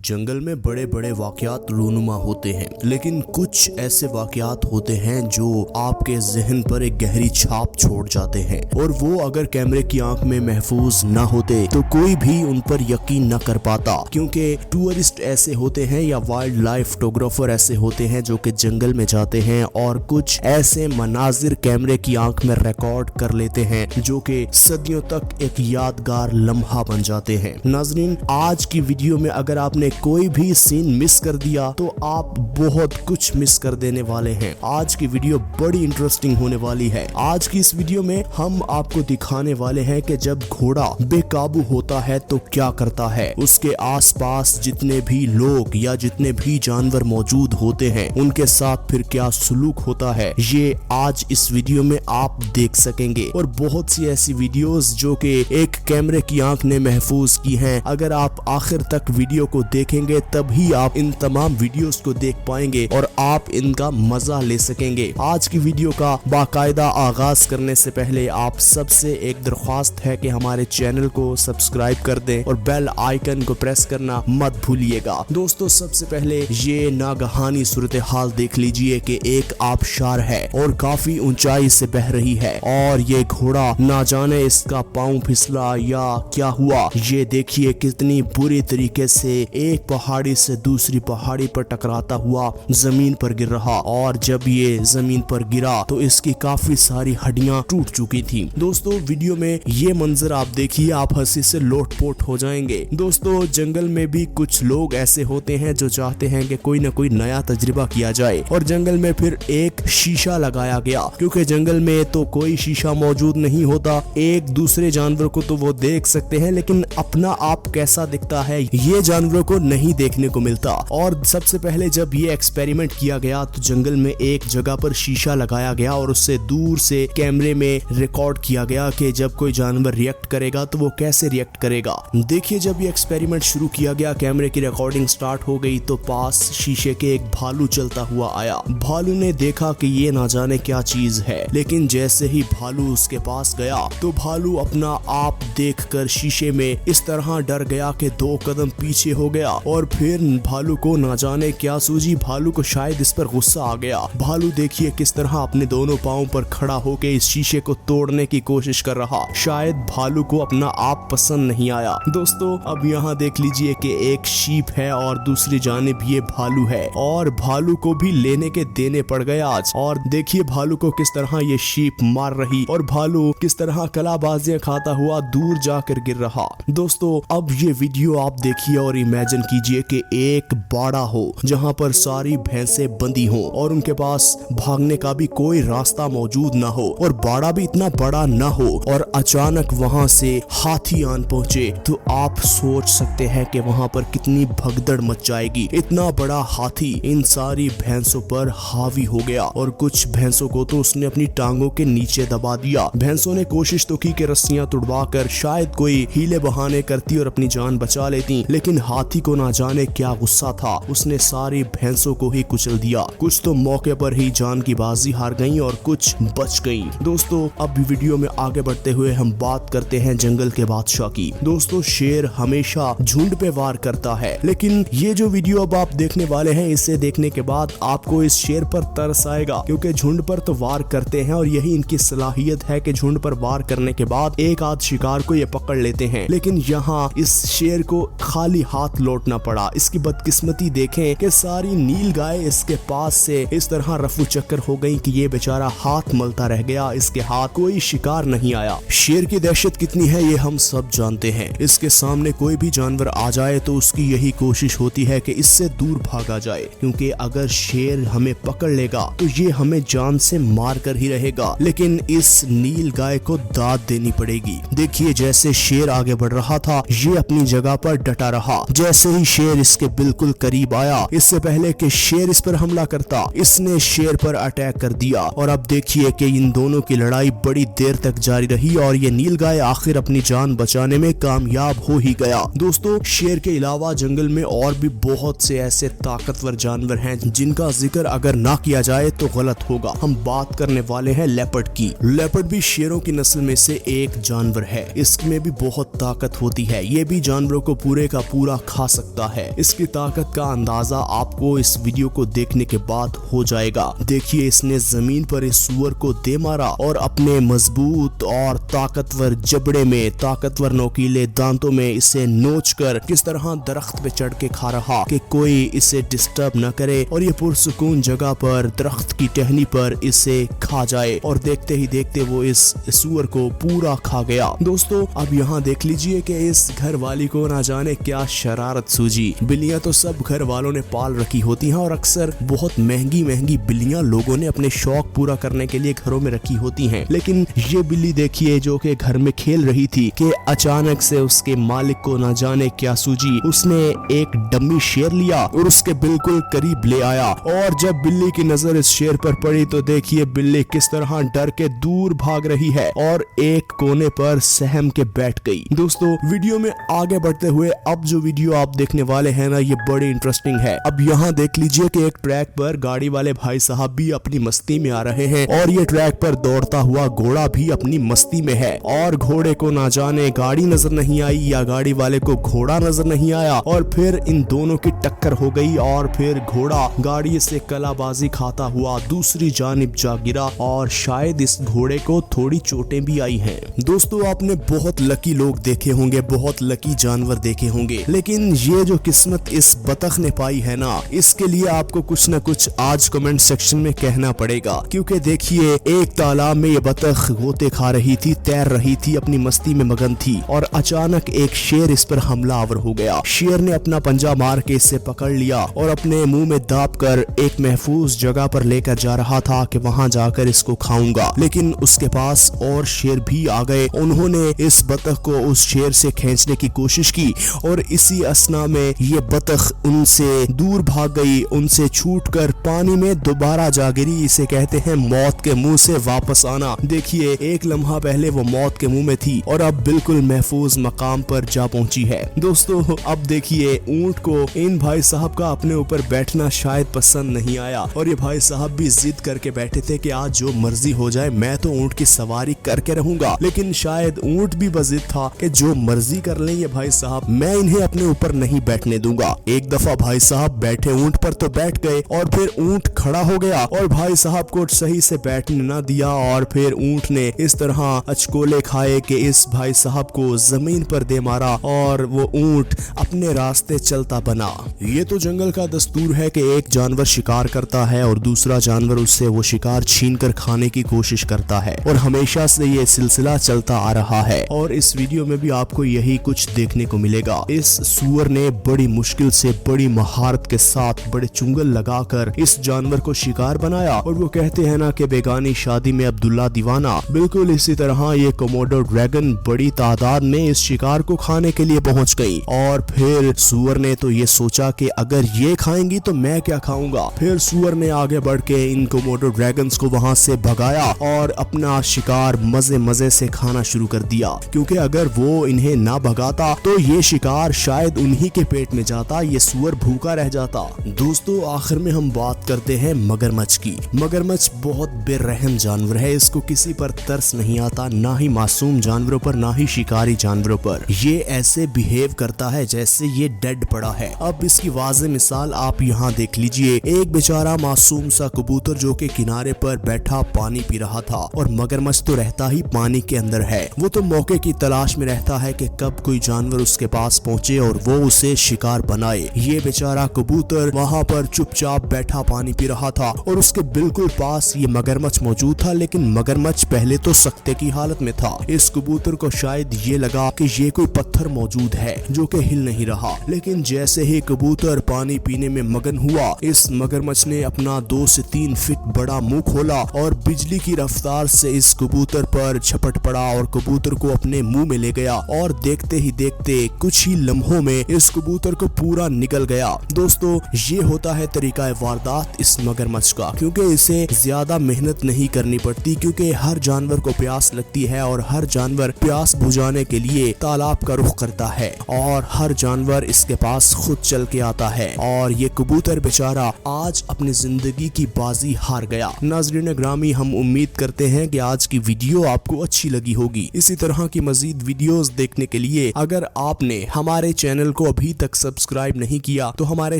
जंगल में बड़े बड़े वाकयात रूनुमा होते हैं, लेकिन कुछ ऐसे वाकयात होते हैं जो आपके जहन पर एक गहरी छाप छोड़ जाते हैं और वो अगर कैमरे की आंख में महफूज ना होते तो कोई भी उन पर यकीन न कर पाता, क्योंकि टूरिस्ट ऐसे होते हैं या वाइल्ड लाइफ फोटोग्राफर ऐसे होते हैं जो कि जंगल में जाते हैं और कुछ ऐसे मनाजिर कैमरे की आंख में रिकॉर्ड कर लेते हैं जो कि सदियों तक एक यादगार लम्हा बन जाते हैं। नाजरीन, आज की वीडियो में अगर आपने कोई भी सीन मिस कर दिया तो आप बहुत कुछ मिस कर देने वाले हैं। आज की वीडियो बड़ी इंटरेस्टिंग होने वाली है। आज की इस वीडियो में हम आपको दिखाने वाले हैं कि जब घोड़ा बेकाबू होता है तो क्या करता है, उसके आसपास जितने भी लोग या जितने भी जानवर मौजूद होते हैं उनके साथ फिर क्या सलूक होता है, ये आज इस वीडियो में आप देख सकेंगे। और बहुत सी ऐसी वीडियोस जो कि एक कैमरे की आंख ने महफूज की हैं, अगर आप आखिर तक वीडियो को देखेंगे तभी आप इन तमाम वीडियोस को देख पाएंगे और आप इनका मजा ले सकेंगे। आज की वीडियो का बाकायदा आगाज करने से पहले आप सबसे एक दरख्वास्त है कि हमारे चैनल को सब्सक्राइब कर दें और बेल आइकन को प्रेस करना मत भूलिएगा। दोस्तों, सबसे पहले ये नागहानी सूरत हाल देख लीजिए कि एक आबशार है और काफी ऊंचाई से बह रही है और ये घोड़ा ना जाने इसका पांव फिसला या क्या हुआ। ये देखिए कितनी बुरी तरीके से एक पहाड़ी से दूसरी पहाड़ी पर टकराता हुआ जमीन पर गिर रहा, और जब ये जमीन पर गिरा तो इसकी काफी सारी हड्डियां टूट चुकी थी। दोस्तों, वीडियो में ये मंजर आप देखिए, आप हंसी से लोटपोट हो जाएंगे। दोस्तों, जंगल में भी कुछ लोग ऐसे होते हैं जो चाहते हैं कि कोई ना कोई नया तजुर्बा किया जाए, और जंगल में फिर एक शीशा लगाया गया, क्योंकि जंगल में तो कोई शीशा मौजूद नहीं होता। एक दूसरे जानवर को तो वो देख सकते हैं, लेकिन अपना आप कैसा दिखता है ये जानवरों को नहीं देखने को मिलता। और सबसे पहले जब ये एक्सपेरिमेंट किया गया तो जंगल में एक जगह पर शीशा लगाया गया और उससे दूर से कैमरे में रिकॉर्ड किया गया कि जब कोई जानवर रिएक्ट करेगा तो वो कैसे रिएक्ट करेगा। देखिए, जब ये एक्सपेरिमेंट शुरू किया गया, कैमरे की रिकॉर्डिंग स्टार्ट हो गई तो पास शीशे के एक भालू चलता हुआ आया। भालू ने देखा कि ये ना जाने क्या चीज है, लेकिन जैसे ही भालू उसके पास गया तो भालू अपना आप देखकर शीशे में इस तरह डर गया कि 2 कदम पीछे हो गया। और फिर भालू को ना जाने क्या सूझी, भालू को शायद इस पर गुस्सा आ गया। भालू देखिए किस तरह अपने दोनों पांव पर खड़ा होकर इस शीशे को तोड़ने की कोशिश कर रहा। शायद भालू को अपना आप पसंद नहीं आया। दोस्तों, अब यहाँ देख लीजिए कि एक शीप है और दूसरी जानिब ये भालू है, और भालू को भी लेने के देने पड़ गए आज। और देखिए भालू को किस तरह ये शीप मार रही और भालू किस तरह कलाबाजियां खाता हुआ दूर जाकर गिर रहा। दोस्तों, अब ये वीडियो आप देखिए और इमेजिन कीजिए कि एक बाड़ा हो जहाँ पर सारी भैंसें बंधी हो और उनके पास भागने का भी कोई रास्ता मौजूद ना हो, और बाड़ा भी इतना बड़ा ना हो, और अचानक वहाँ से हाथी आन पहुँचे तो आप सोच सकते हैं कि वहाँ पर कितनी भगदड़ मच जाएगी। इतना बड़ा हाथी इन सारी भैंसों पर हावी हो गया और कुछ भैंसों को तो उसने अपनी टांगों के नीचे दबा दिया। भैंसों ने कोशिश तो की कि रस्सियां तुड़वा कर शायद कोई हीले बहाने करती और अपनी जान बचा लेती, लेकिन हाथी को ना जाने क्या गुस्सा था, उसने सारी भैंसों को ही कुचल दिया। कुछ तो मौके पर ही जान की बाजी हार गईं और कुछ बच गईं। दोस्तों, अब वीडियो में आगे बढ़ते हुए हम बात करते हैं जंगल के बादशाह की। दोस्तों, शेर हमेशा झुंड पे वार करता है, लेकिन ये जो वीडियो अब आप देखने वाले हैं इसे देखने के बाद आपको इस शेर पर तरस आएगा, क्योंकि झुंड पर तो वार करते हैं और यही इनकी सलाहियत है कि झुंड पर वार करने के बाद एक आध शिकार को ये पकड़ लेते हैं। लेकिन यहाँ इस शेर को खाली हाथ लौटना पड़ा। इसकी बदकिस्मती देखें कि सारी नील गाय इसके पास से इस तरह रफू चक्कर हो गई कि ये बेचारा हाथ मलता रह गया, इसके हाथ कोई शिकार नहीं आया। शेर की दहशत कितनी है ये हम सब जानते हैं। इसके सामने कोई भी जानवर आ जाए तो उसकी यही कोशिश होती है कि इससे दूर भागा जाए, क्योंकि अगर शेर हमें पकड़ लेगा तो ये हमें जान से मार कर ही रहेगा। लेकिन इस नील गाय को दाद देनी पड़ेगी। देखिए, जैसे शेर आगे बढ़ रहा था ये अपनी जगह पर डटा रहा। जैसे ही शेर इसके बिल्कुल करीब आया, इससे पहले कि शेर इस पर हमला करता, इसने शेर पर अटैक कर दिया। और अब देखिए कि इन दोनों की लड़ाई बड़ी देर तक जारी रही और ये नील गाय आखिर अपनी जान बचाने में कामयाब हो ही गया। दोस्तों, शेर के अलावा जंगल में और भी बहुत से ऐसे ताकतवर जानवर हैं जिनका जिक्र अगर ना किया जाए तो गलत होगा। हम बात करने वाले हैं लेपर्ड की। लेपर्ड भी शेरों की नस्ल में से एक जानवर है। इसमें भी बहुत ताकत होती है। ये भी जानवरों को पूरे का पूरा खा खा सकता है। इसकी ताकत का अंदाजा आपको इस वीडियो को देखने के बाद हो जाएगा। देखिए इसने जमीन पर इस सूअर को दे मारा और अपने मजबूत और ताकतवर जबड़े में, ताकतवर नोकीले दांतों में इसे नोच कर किस तरह दरख्त पे चढ़ के खा रहा कि कोई इसे डिस्टर्ब न करे और ये पुरसुकून जगह पर दरख्त की टहनी पर इसे खा जाए। और देखते ही देखते वो इस सूअर को पूरा खा गया। दोस्तों अब यहाँ देख लीजिए कि इस घर वाली को ना जाने क्या शरारत सूझी। बिल्लियां तो सब घर वालों ने पाल रखी होती हैं और अक्सर बहुत महंगी महंगी बिल्लियां लोगों ने अपने शौक पूरा करने के लिए घरों में रखी होती हैं। लेकिन ये बिल्ली देखिए जो कि घर में खेल रही थी कि अचानक से उसके मालिक को ना जाने क्या सूझी। उसने एक डम्मी शेर लिया और उसके बिल्कुल करीब ले आया और जब बिल्ली की नजर इस शेर पर पड़ी तो देखिए बिल्ली किस तरह डर के दूर भाग रही है और एक कोने पर सहम के बैठ गई। दोस्तों वीडियो में आगे बढ़ते हुए अब जो वीडियो आप देखने वाले हैं ना ये बड़ी इंटरेस्टिंग है। अब यहाँ देख लीजिए कि एक ट्रैक पर गाड़ी वाले भाई साहब भी अपनी मस्ती में आ रहे हैं और ये ट्रैक पर दौड़ता हुआ घोड़ा भी अपनी मस्ती में है और घोड़े को ना जाने गाड़ी नजर नहीं आई या गाड़ी वाले को घोड़ा नजर नहीं आया और फिर इन दोनों की टक्कर हो गई और फिर घोड़ा गाड़ी से कलाबाजी खाता हुआ दूसरी जानिब जा गिरा और शायद इस घोड़े को थोड़ी चोटें भी आई हैं। दोस्तों आपने बहुत लकी लोग देखे होंगे, बहुत लकी जानवर देखे होंगे, लेकिन ये जो किस्मत इस बतख ने पाई है ना इसके लिए आपको कुछ न कुछ आज कमेंट सेक्शन में कहना पड़ेगा। क्योंकि देखिए एक तालाब में ये बतख गोते खा रही थी, तैर रही थी, अपनी मस्ती में मगन थी और अचानक एक शेर इस पर हमलावर हो गया। शेर ने अपना पंजा मार के इसे पकड़ लिया और अपने मुंह में दाब कर एक महफूज जगह पर लेकर जा रहा था कि वहां जाकर इसको खाऊंगा। लेकिन उसके पास और शेर भी आ गए। उन्होंने इस बतख को उस शेर से खींचने की कोशिश की और इसी असना में ये बतख उनसे दूर भाग गई, उनसे छूटकर पानी में दोबारा जा गिरी। इसे कहते हैं मौत के मुंह से वापस आना। देखिए एक लम्हा पहले वो मौत के मुंह में थी और अब बिल्कुल महफूज मकाम पर जा पहुंची है। दोस्तों अब देखिए ऊंट को इन भाई साहब का अपने ऊपर बैठना शायद पसंद नहीं आया और ये भाई साहब भी जिद करके बैठे थे कि आज जो मर्जी हो जाए मैं तो ऊंट की सवारी करके रहूंगा। लेकिन शायद ऊंट भी बजिद था कि जो मर्जी कर लें ये भाई साहब, मैं इन्हें अपने ऊपर नहीं बैठने दूंगा। एक दफा भाई साहब बैठे ऊंट पर तो बैठ गए और फिर ऊंट खड़ा हो गया और भाई साहब को सही से बैठने ना दिया और फिर ऊंट ने इस तरह अचकोले खाए कि इस भाई साहब को जमीन पर दे मारा और वो ऊंट अपने रास्ते चलता बना। ये तो जंगल का दस्तूर है कि एक जानवर शिकार करता है और दूसरा जानवर उससे वो शिकार छीन कर खाने की कोशिश करता है और हमेशा से ये सिलसिला चलता आ रहा है और इस वीडियो में भी आपको यही कुछ देखने को मिलेगा। इस सूअर ने बड़ी मुश्किल से, बड़ी महारत के साथ, बड़े चुंगल लगाकर इस जानवर को शिकार बनाया और वो कहते हैं ना कि बेगानी शादी में अब्दुल्ला दीवाना, बिल्कुल इसी तरह ये कोमोडो ड्रैगन बड़ी तादाद में इस शिकार को खाने के लिए पहुंच गई और फिर सूअर ने तो ये सोचा कि अगर ये खाएंगी तो मैं क्या खाऊंगा। फिर सूअर ने आगे बढ़ के इन कोमोडो ड्रैगन्स को वहां से भगाया और अपना शिकार मजे मजे से खाना शुरू कर दिया, क्योंकि अगर वो इन्हें ना भगाता तो ये शिकार शायद उन्हीं के पेट में जाता, ये सूअर भूखा रह जाता। दोस्तों आखिर में हम बात करते हैं मगरमच्छ की। मगरमच्छ बहुत बेरहम जानवर है, इसको किसी पर तरस नहीं आता, ना ही मासूम जानवरों पर ना ही शिकारी जानवरों पर। ये ऐसे बिहेव करता है जैसे ये डेड पड़ा है। अब इसकी वाज़ेह मिसाल आप यहाँ देख लीजिए। एक बेचारा मासूम सा कबूतर जो कि किनारे पर बैठा पानी पी रहा था और मगरमच्छ तो रहता ही पानी के अंदर है। वो तो मौके की तलाश में रहता है कि कब कोई जानवर उसके पास पहुंचे और वो उसे शिकार बनाए। ये बेचारा कबूतर वहाँ पर चुपचाप बैठा पानी पी रहा था और उसके बिल्कुल पास ये मगरमच्छ मौजूद था, लेकिन मगरमच्छ पहले तो सख्ते की हालत में था। इस कबूतर को शायद ये लगा कि ये कोई पत्थर मौजूद है जो कि हिल नहीं रहा, लेकिन जैसे ही कबूतर पानी पीने में मगन हुआ, इस मगरमच्छ ने अपना 2 से 3 फीट बड़ा मुंह खोला और बिजली की रफ्तार से इस कबूतर पर झपट पड़ा और कबूतर को अपने मुंह में ले गया और देखते ही देखते कुछ ही लम्हों में इस कबूतर को पूरा निगल गया। दोस्तों ये होता है तरीका वारदात इस मगरमच्छ का, क्योंकि इसे ज्यादा मेहनत नहीं करनी पड़ती, क्योंकि हर जानवर को प्यास लगती है और हर जानवर प्यास बुझाने के लिए तालाब का रुख करता है और हर जानवर इसके पास खुद चल के आता है और ये कबूतर बेचारा आज अपनी जिंदगी की बाजी हार गया। नाज़रीन ग्रामी, हम उम्मीद करते हैं कि आज की वीडियो आपको अच्छी लगी होगी। इसी तरह की मजीद वीडियोस देखने के लिए अगर आपने हमारे चैनल चैनल को अभी तक सब्सक्राइब नहीं किया तो हमारे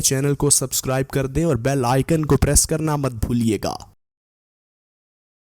चैनल को सब्सक्राइब कर दें और बेल आइकन को प्रेस करना मत भूलिएगा।